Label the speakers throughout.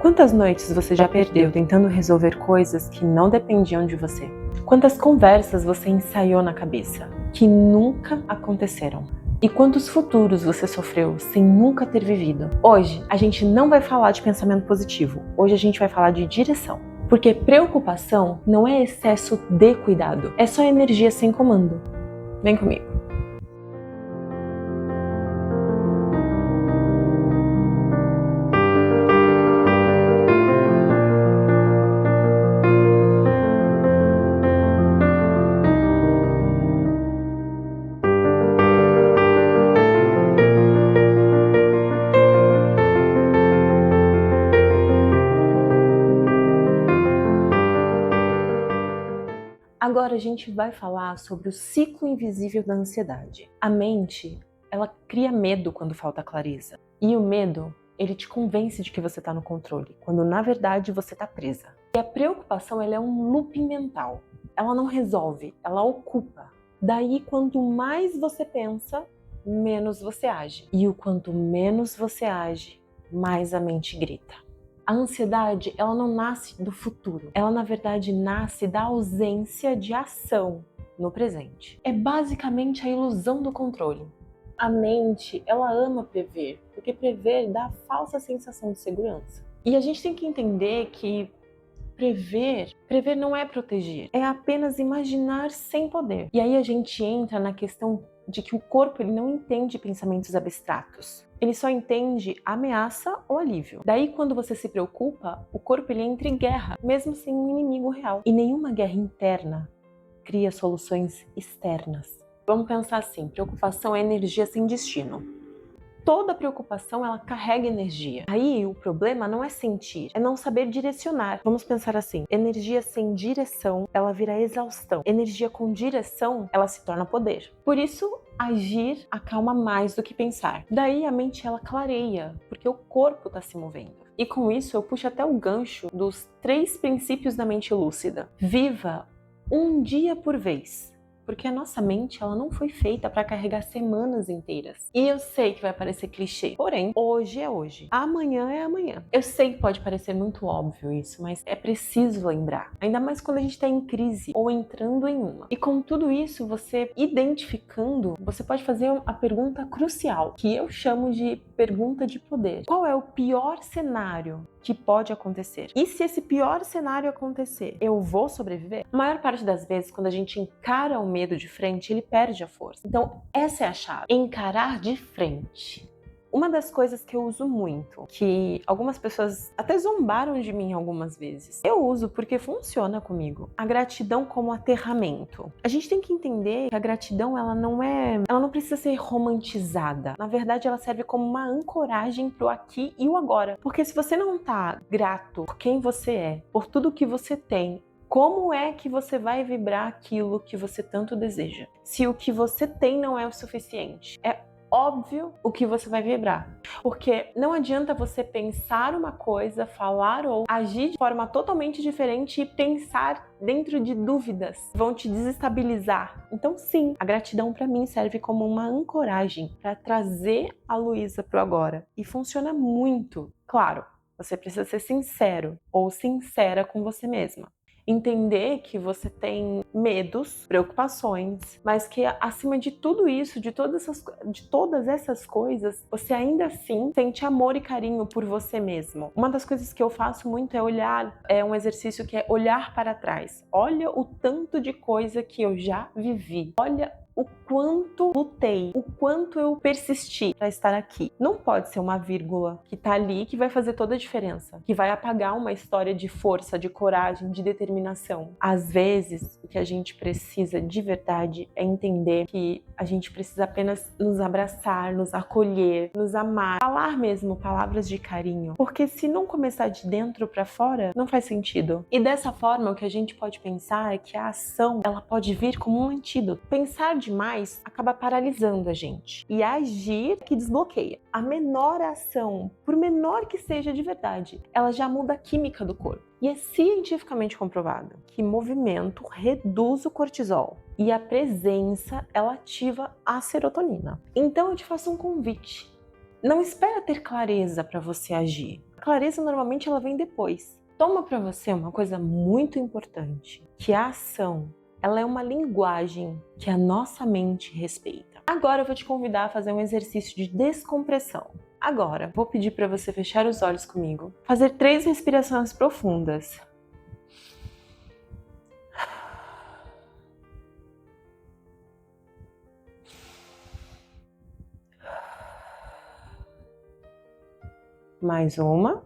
Speaker 1: Quantas noites você já perdeu tentando resolver coisas que não dependiam de você? Quantas conversas você ensaiou na cabeça, que nunca aconteceram? E quantos futuros você sofreu sem nunca ter vivido? Hoje, a gente não vai falar de pensamento positivo. Hoje a gente vai falar de direção. Porque preocupação não é excesso de cuidado, é só energia sem comando. Vem comigo. Agora a gente vai falar sobre o ciclo invisível da ansiedade. A mente, ela cria medo quando falta clareza. E o medo, ele te convence de que você está no controle, quando na verdade você está presa. E a preocupação, ela é um looping mental. Ela não resolve, ela ocupa. Daí, quanto mais você pensa, menos você age. E o quanto menos você age, mais a mente grita. A ansiedade, ela não nasce do futuro. Ela, na verdade, nasce da ausência de ação no presente. É basicamente a ilusão do controle. A mente, ela ama prever, porque prever dá a falsa sensação de segurança. E a gente tem que entender que prever não é proteger, é apenas imaginar sem poder. E aí a gente entra na questão de que o corpo ele não entende pensamentos abstratos. Ele só entende ameaça ou alívio. Daí, quando você se preocupa, o corpo ele entra em guerra, mesmo sem um inimigo real. E nenhuma guerra interna cria soluções externas. Vamos pensar assim, preocupação é energia sem destino. Toda preocupação, ela carrega energia. Aí, o problema não é sentir, é não saber direcionar. Vamos pensar assim, energia sem direção, ela vira exaustão. Energia com direção, ela se torna poder. Por isso, agir acalma mais do que pensar. Daí, a mente, ela clareia, porque o corpo está se movendo. E com isso, eu puxo até o gancho dos 3 princípios da mente lúcida. Viva um dia por vez. Porque a nossa mente, ela não foi feita para carregar semanas inteiras. E eu sei que vai parecer clichê, porém, hoje é hoje. Amanhã é amanhã. Eu sei que pode parecer muito óbvio isso, mas é preciso lembrar. Ainda mais quando a gente está em crise ou entrando em uma. E com tudo isso, você identificando, você pode fazer a pergunta crucial, que eu chamo de pergunta de poder. Qual é o pior cenário que pode acontecer? E se esse pior cenário acontecer, eu vou sobreviver? A maior parte das vezes, quando a gente encara o medo de frente, ele perde a força. Então, essa é a chave. Encarar de frente. Uma das coisas que eu uso muito, que algumas pessoas até zombaram de mim algumas vezes, eu uso porque funciona comigo. A gratidão como aterramento. A gente tem que entender que a gratidão, ela não precisa ser romantizada. Na verdade, ela serve como uma ancoragem pro aqui e o agora. Porque se você não tá grato por quem você é, por tudo que você tem, como é que você vai vibrar aquilo que você tanto deseja? Se o que você tem não é o suficiente, é óbvio o que você vai vibrar. Porque não adianta você pensar uma coisa, falar ou agir de forma totalmente diferente e pensar dentro de dúvidas. Vão te desestabilizar. Então sim, a gratidão para mim serve como uma ancoragem para trazer a Luísa pro agora. E funciona muito. Claro, você precisa ser sincero ou sincera com você mesma. Entender que você tem medos, preocupações, mas que acima de tudo isso, de todas essas coisas, você ainda assim sente amor e carinho por você mesmo. Uma das coisas que eu faço muito é um exercício que é olhar para trás. Olha o tanto de coisa que eu já vivi. Olha o quanto lutei, o quanto eu persisti para estar aqui. Não pode ser uma vírgula que tá ali que vai fazer toda a diferença, que vai apagar uma história de força, de coragem, de determinação. Às vezes, o que a gente precisa de verdade é entender que a gente precisa apenas nos abraçar, nos acolher, nos amar, falar mesmo palavras de carinho, porque se não começar de dentro para fora, não faz sentido. E dessa forma, o que a gente pode pensar é que a ação, ela pode vir como um antídoto. Pensar demais acaba paralisando a gente. E agir que desbloqueia. A menor ação, por menor que seja de verdade, ela já muda a química do corpo. E é cientificamente comprovado que movimento reduz o cortisol e a presença, ela ativa a serotonina. Então eu te faço um convite. Não espera ter clareza para você agir. A clareza normalmente ela vem depois. Toma para você uma coisa muito importante, que a ação, ela é uma linguagem que a nossa mente respeita. Agora eu vou te convidar a fazer um exercício de descompressão. Agora, vou pedir para você fechar os olhos comigo, fazer 3 respirações profundas. Mais uma.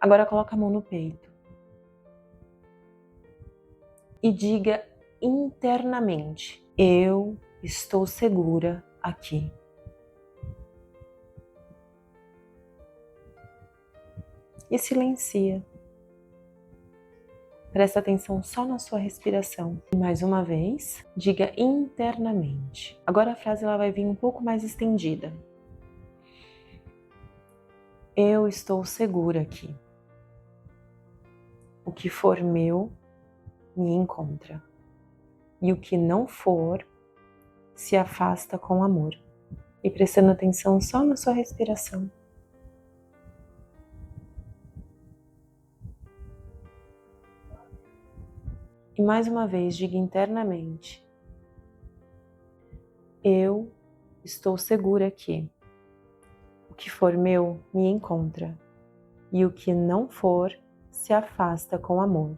Speaker 1: Agora coloca a mão no peito. E diga internamente: eu estou segura aqui. E silencia. Presta atenção só na sua respiração. E mais uma vez, diga internamente. Agora a frase ela vai vir um pouco mais estendida. Eu estou segura aqui. O que for meu, me encontra. E o que não for, se afasta com amor. E prestando atenção só na sua respiração. E mais uma vez, diga internamente: eu estou segura aqui. O que for meu, me encontra. E o que não for, se afasta com amor.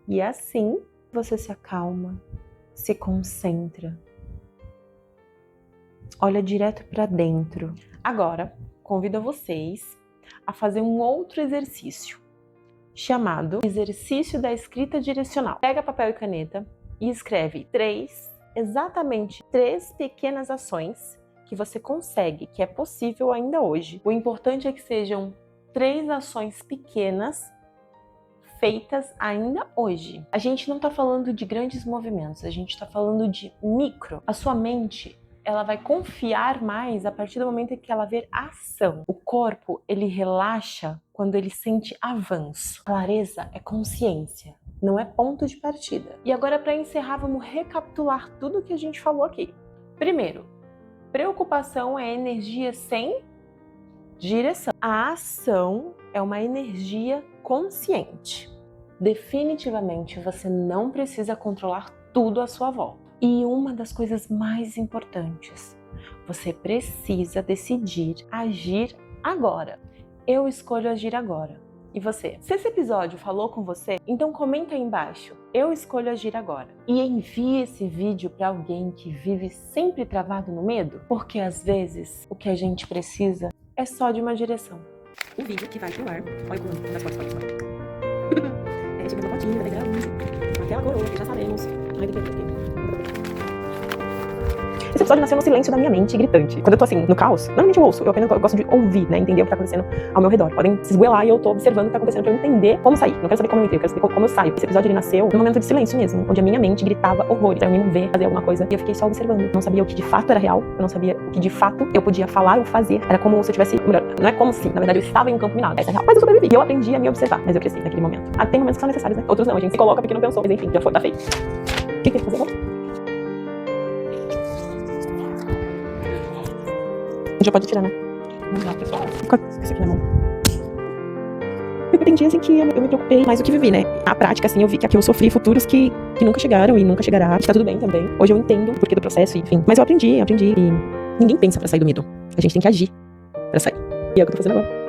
Speaker 1: E assim, você se acalma, se concentra. Olha direto para dentro. Agora, convido vocês a fazer um outro exercício, chamado exercício da escrita direcional. Pega papel e caneta e escreve exatamente 3 pequenas ações que você consegue, que é possível ainda hoje. O importante é que sejam 3 ações pequenas feitas ainda hoje. A gente não está falando de grandes movimentos, a gente está falando de micro. A sua mente, ela vai confiar mais a partir do momento em que ela ver ação. O corpo, ele relaxa quando ele sente avanço. Clareza é consciência, não é ponto de partida. E agora, para encerrar, vamos recapitular tudo que a gente falou aqui. Primeiro, preocupação é energia sem direção. A ação é uma energia consciente. Definitivamente, você não precisa controlar tudo à sua volta. E uma das coisas mais importantes, você precisa decidir agir agora. Eu escolho agir agora. E você? Se esse episódio falou com você, então comenta aí embaixo, eu escolho agir agora. E envie esse vídeo para alguém que vive sempre travado no medo, porque às vezes o que a gente precisa é só de uma direção.
Speaker 2: O vídeo que vai pro ar, olha quando das fotos pode falar. Chegando a fotinha, vai gravando. Aquela coroa que já sabemos. Ai, que esse episódio nasceu no silêncio da minha mente gritante. Quando eu tô assim, no caos, normalmente eu ouço, eu apenas gosto de ouvir, né, entender o que tá acontecendo ao meu redor. Podem se esgoelar e eu tô observando o que tá acontecendo pra eu entender como sair. Não quero saber como eu entrei, eu quero saber como eu saio. Esse episódio ele nasceu num momento de silêncio mesmo, onde a minha mente gritava horrores pra eu me mover, fazer alguma coisa, e eu fiquei só observando. Eu não sabia o que de fato era real, eu não sabia o que de fato eu podia falar ou fazer. Era como se eu tivesse, melhor, não é como se, na verdade eu estava em um campo minado. Essa é real, mas eu sobrevivi. E eu aprendi a me observar, mas eu cresci naquele momento. Tem momentos que são necessários, né? Outros não, a gente se coloca porque não pensou, mas enfim, já foi, tá feito. O que tem que fazer agora? Já pode tirar, né? Vamos lá, pessoal. Com isso aqui na mão. Eu entendi, assim, que eu me preocupei mais do que vivi, né? Na prática, assim, eu vi que aqui eu sofri futuros que nunca chegaram e nunca chegará. Que tá tudo bem também. Hoje eu entendo o porquê do processo, enfim. Mas eu aprendi. E ninguém pensa pra sair do medo. A gente tem que agir pra sair. E é o que eu tô fazendo agora.